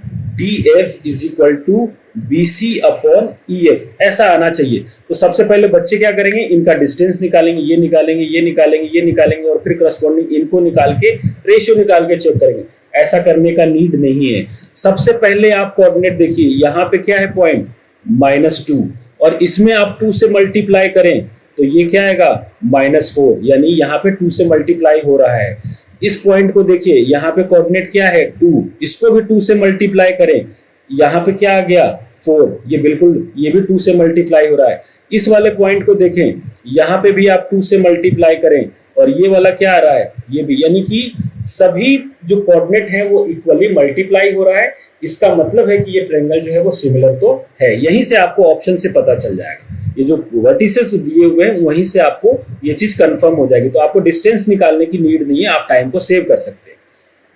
Speaker 1: DF is equal to BC upon EF, ऐसा आना चाहिए। तो सबसे पहले बच्चे क्या करेंगे, इनका डिस्टेंस निकालेंगे, ये निकालेंगे, ये निकालेंगे, ये निकालेंगे और फिर करस्पॉन्डिंग इनको निकाल के रेशियो निकाल के चेक करेंगे। ऐसा करने का नीड नहीं है। सबसे पहले आप कोऑर्डिनेट देखिए, यहाँ पे क्या है पॉइंट -2 और इसमें आप 2 से मल्टीप्लाई करें तो ये क्या आएगा -4, यानी यहाँ पे 2 से मल्टीप्लाई हो रहा है। इस पॉइंट को देखिए, यहाँ पे कोऑर्डिनेट क्या है 2, इसको भी 2 से मल्टीप्लाई करें, यहाँ पे क्या आ गया 4, ये बिल्कुल ये भी 2 से मल्टीप्लाई हो रहा है। इस वाले पॉइंट को देखें, यहाँ पे भी आप 2 से मल्टीप्लाई करें और ये वाला क्या आ रहा है, ये भी, यानी कि सभी जो कोऑर्डिनेट है वो इक्वली मल्टीप्लाई हो रहा है। इसका मतलब है कि ये ट्रायंगल जो है वो सिमिलर तो है। यहीं से आपको ऑप्शन से पता चल जाएगा, ये जो वर्टिसेस दिए हुए हैं वहीं से आपको ये चीज कंफर्म हो जाएगी। तो आपको डिस्टेंस निकालने की नीड नहीं है, आप टाइम को सेव कर सकते हैं।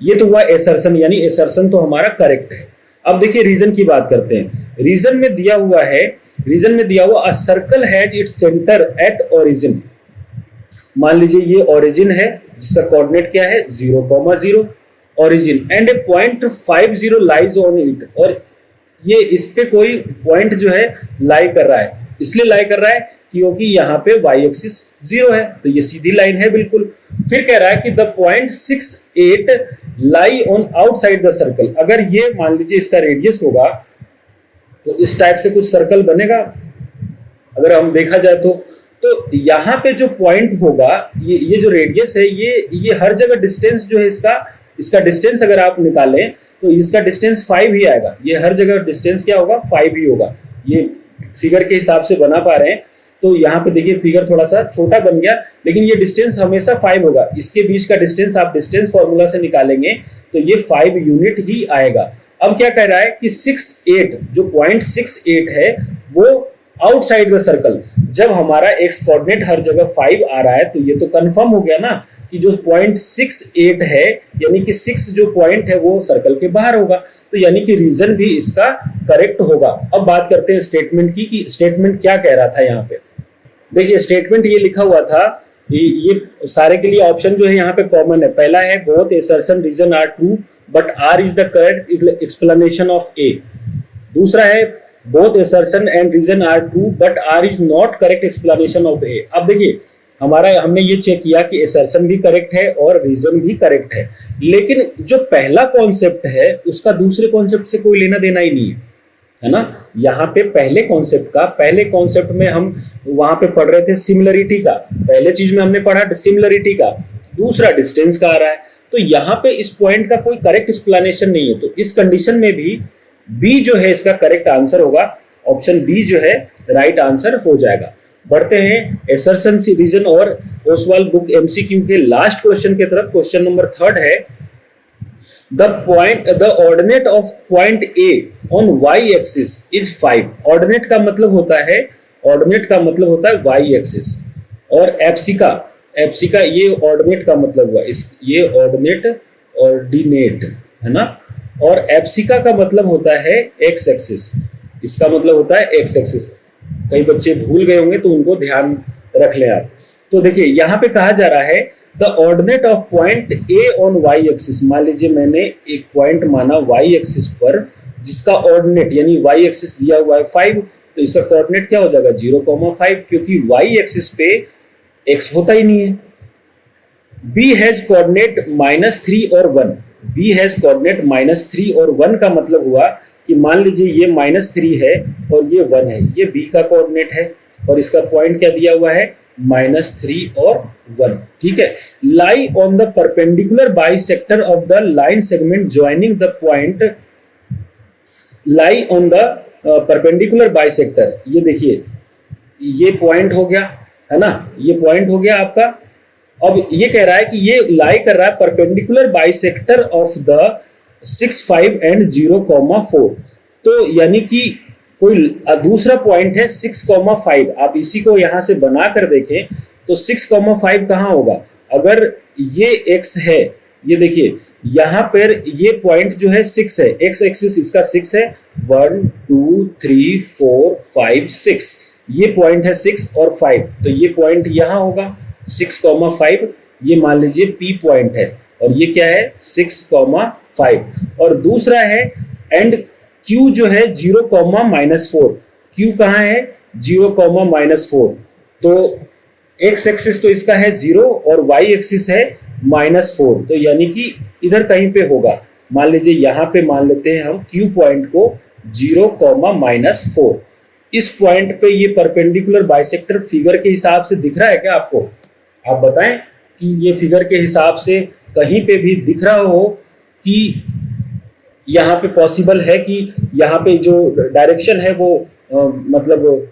Speaker 1: ये तो हुआ एसर्शन, यानी एसर्शन तो हमारा करेक्ट है। अब देखिए रीजन की बात करते हैं। रीजन में दिया हुआ a circle had its centre at origin. मान लीजिए ये ओरिजिन है जिसका कोऑर्डिनेट क्या है 0, 0 origin and A point 50 lies on it, और ये इस पे कोई पॉइंट जो है लाई कर रहा है, इसलिए लाई कर रहा है क्योंकि यहाँ पे y एक्सिस 0 है, तो ये सीधी लाइन है बिल्कुल। फिर कह रहा है कि the point 68 lie on outside the circle. अगर ये मान लीजिए इसका रेडियस होगा तो इस टाइप से कुछ सर्कल बनेगा अगर हम देखा जाए तो यहाँ पे जो पॉइंट होगा, ये जो रेडियस है, ये हर जगह डिस्टेंस जो है इसका डिस्टेंस अगर आप निकालें तो इसका डिस्टेंस 5 ही आएगा। ये हर जगह डिस्टेंस क्या होगा 5 ही होगा। ये फिगर के हिसाब से बना पा रहे हैं तो यहाँ पे देखिए फिगर थोड़ा सा छोटा बन गया, लेकिन ये डिस्टेंस हमेशा 5 होगा। इसके बीच का डिस्टेंस आप डिस्टेंस फॉर्मूला से निकालेंगे तो ये 5 यूनिट ही आएगा। अब क्या कह रहा है कि 68 जो पॉइंट 68 है वो आउटसाइड द सर्कल। जब हमारा एक्स कोऑर्डिनेट हर जगह 5 आ रहा है तो ये तो कंफर्म हो गया ना कि जो पॉइंट 68 है यानी कि 6 जो पॉइंट है वो सर्कल के बाहर होगा, तो यानी कि रीजन भी इसका करेक्ट होगा। अब बात करते हैं स्टेटमेंट की कि स्टेटमेंट क्या कह रहा था। यहाँ पे देखिए स्टेटमेंट ये लिखा हुआ था, ये सारे के लिए ऑप्शन जो है यहाँ पे कॉमन है। पहला है both assertion reason are true but R is the correct explanation of A. दूसरा है both assertion and reason are true but R is not correct explanation of A। अब देखिए हमने ये चेक किया कि असर्शन भी करेक्ट है और रीजन भी करेक्ट है, लेकिन जो पहला कॉन्सेप्ट है उसका दूसरे कॉन्सेप्ट से कोई लेना देना ही नहीं है ना। यहाँ पे पहले कॉन्सेप्ट में हम वहां पे पढ़ रहे थे सिमिलरिटी का, पहले चीज में हमने पढ़ा सिमिलरिटी का, दूसरा डिस्टेंस का आ रहा है। तो यहाँ पे इस पॉइंट का कोई करेक्ट एक्सप्लेनेशन नहीं है, तो इस कंडीशन में भी बी जो है इसका करेक्ट आंसर होगा, ऑप्शन बी जो है राइट आंसर हो जाएगा। बढ़ते हैं असर्शन, रीजन और ओसवाल बुक एमसीक्यू के लास्ट क्वेश्चन की तरफ। क्वेश्चन नंबर 3 है the ordinate of point A on y axis is 5। Ordinate का मतलब होता है वाई एक्सिस, और एप्सिका ये ऑर्डिनेट का मतलब हुआ, ये ऑर्डिनेट है ना, और एप्सिका का मतलब होता है एक्स एक्सिस, इसका मतलब होता है एक्स एक्सिस। कई बच्चे भूल गए होंगे तो उनको ध्यान रख लें आप। तो देखिए यहाँ पे कहा जा रहा है the ordinate of point A on y axis. मान लीजिए मैंने एक पॉइंट माना वाई एक्सिस पर जिसका ऑर्डिनेट यानी वाई एक्सिस दिया हुआ है 5, तो इसका कोऑर्डिनेट क्या हो जाएगा 0,5, क्योंकि वाई एक्सिस पे एक्स होता ही नहीं है। बी हैज कोऑर्डिनेट -3 और 1। बी हैज कोऑर्डिनेट -3 और 1 का मतलब हुआ कि मान लीजिए ये -3 है और ये 1 है, ये बी का कोऑर्डिनेट है और इसका पॉइंट क्या दिया हुआ है -3 और 1। ठीक है। Lie on the perpendicular bisector of the line segment joining the point, lie on the perpendicular bisector. ये देखिए ये पॉइंट हो गया है ना, ये पॉइंट हो गया आपका। अब ये कह रहा है कि ये लाई कर रहा है perpendicular bisector of the 6, 5 and 0,4। तो यानी कि कोई दूसरा पॉइंट है 6,5। आप इसी को यहां से बना कर देखें तो 6,5 कहाँ होगा। अगर ये x है, ये देखिए यहाँ पर ये पॉइंट जो है 6 है, एक्स एक्सिस इसका 6 है, 1 2 3 4 5 6, ये पॉइंट है 6 और 5, तो ये पॉइंट यहाँ होगा 6,5। ये मान लीजिए P पॉइंट है और ये क्या है 6,5। और दूसरा है एंड Q जो है 0,-4। Q कहाँ है 0,-4। तो x एक्सिस तो इसका है 0 और y एक्सिस है -4, तो यानी कि इधर कहीं पे होगा। मान लीजिए यहाँ पे मान लेते हैं हम Q पॉइंट को 0,-4। इस पॉइंट पे ये परपेंडिकुलर बाइसेक्टर फिगर के हिसाब से दिख रहा है क्या आपको? आप बताएं कि ये फिगर के हिसाब से कहीं पे भी दिख रहा हो कि यहाँ पे पॉसिबल है कि यहाँ पे जो डायरेक्शन है वो मतलब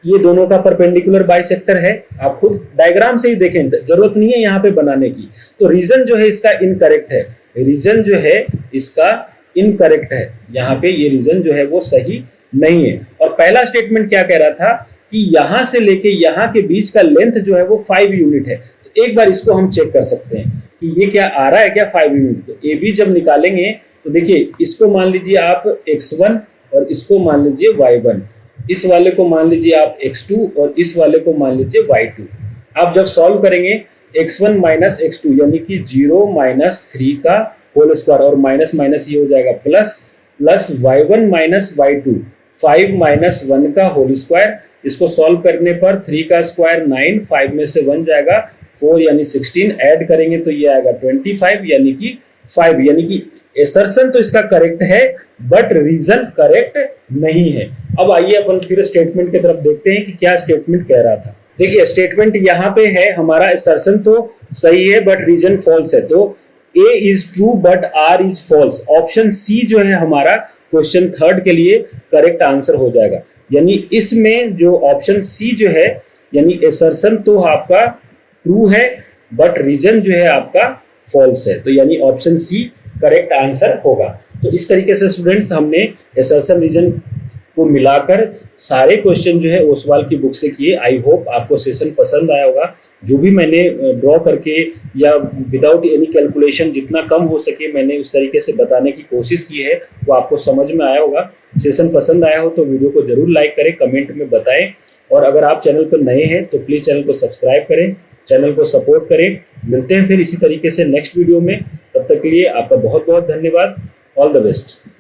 Speaker 1: ये दोनों का परपेंडिकुलर बाइसेक्टर है। आप खुद डायग्राम से ही देखें, जरूरत नहीं है यहाँ पे बनाने की। तो रीजन जो है इसका इनकरेक्ट है, रीजन जो है इसका इनकरेक्ट है, यहाँ पे ये रीजन जो है वो सही नहीं है। और पहला स्टेटमेंट क्या कह रहा था कि यहाँ से लेके यहाँ के बीच का लेंथ जो है वो 5 यूनिट है। तो एक बार इसको हम चेक कर सकते हैं कि ये क्या आ रहा है क्या 5 यूनिट। तो ए बी जब निकालेंगे तो देखिए इसको मान लीजिए आप x1 और इसको मान लीजिए y1, इस वाले को मान लीजिए आप x2 और इस वाले को मान लीजिए y2। आप जब सॉल्व करेंगे x1 माइनस x2 यानी कि 0 माइनस 3 का होल स्क्वायर और माइनस माइनस ये हो जाएगा plus y1 minus y2 5 minus 1 का होल स्क्वायर। इसको सॉल्व करने पर 3 का स्क्वायर 9, 5 में से 1 जाएगा 4 यानी 16, ऐड करेंगे तो ये आएगा 25 यानी कि 5। यानी कि असर्शन तो इसका करेक्ट है बट रीजन करेक्ट नहीं है। अब आइए अपन फिर स्टेटमेंट की तरफ देखते हैं कि क्या स्टेटमेंट कह रहा था। देखिए स्टेटमेंट यहाँ पे है हमारा असर्शन तो सही है बट रीजन फॉल्स है, तो A is true but R is false. Option C जो है हमारा क्वेश्चन 3 के लिए करेक्ट आंसर हो जाएगा। यानी इसमें जो ऑप्शन सी जो है यानी असर्शन तो आपका ट्रू है बट रीजन जो है आपका फॉल्स है, तो यानी ऑप्शन सी करेक्ट आंसर होगा। तो इस तरीके से स्टूडेंट्स हमने असर्शन रीजन को मिलाकर सारे क्वेश्चन जो है ओसवाल की बुक से किए। आई होप आपको सेशन पसंद आया होगा। जो भी मैंने ड्रॉ करके या विदाउट एनी कैलकुलेशन जितना कम हो सके मैंने उस तरीके से बताने की कोशिश की है, वो आपको समझ में आया होगा। सेशन पसंद आया हो तो वीडियो को जरूर लाइक करें, कमेंट में बताएं, और अगर आप चैनल पर नए हैं तो प्लीज़ चैनल को सब्सक्राइब करें, चैनल को सपोर्ट करें। मिलते हैं फिर इसी तरीके से नेक्स्ट वीडियो में, तब तक के लिए आपका बहुत बहुत धन्यवाद। All the best.